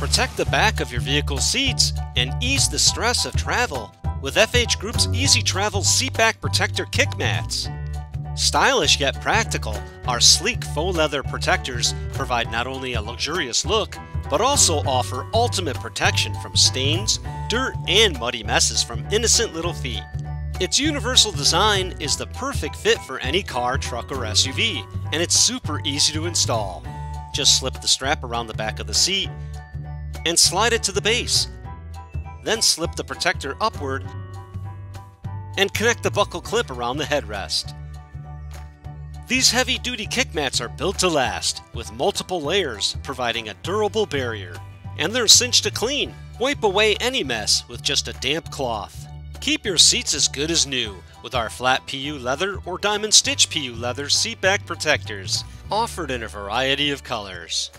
Protect the back of your vehicle's seats and ease the stress of travel with FH Group's Easy Travel Seat Back Protector Kick Mats. Stylish yet practical, our sleek faux leather protectors provide not only a luxurious look, but also offer ultimate protection from stains, dirt, and muddy messes from innocent little feet. Its universal design is the perfect fit for any car, truck, or SUV, and it's super easy to install. Just slip the strap around the back of the seat and slide it to the base. Then slip the protector upward and connect the buckle clip around the headrest. These heavy-duty kick mats are built to last, with multiple layers providing a durable barrier. And they're cinched to clean. Wipe away any mess with just a damp cloth. Keep your seats as good as new with our flat PU leather or diamond stitch PU leather seat back protectors, offered in a variety of colors.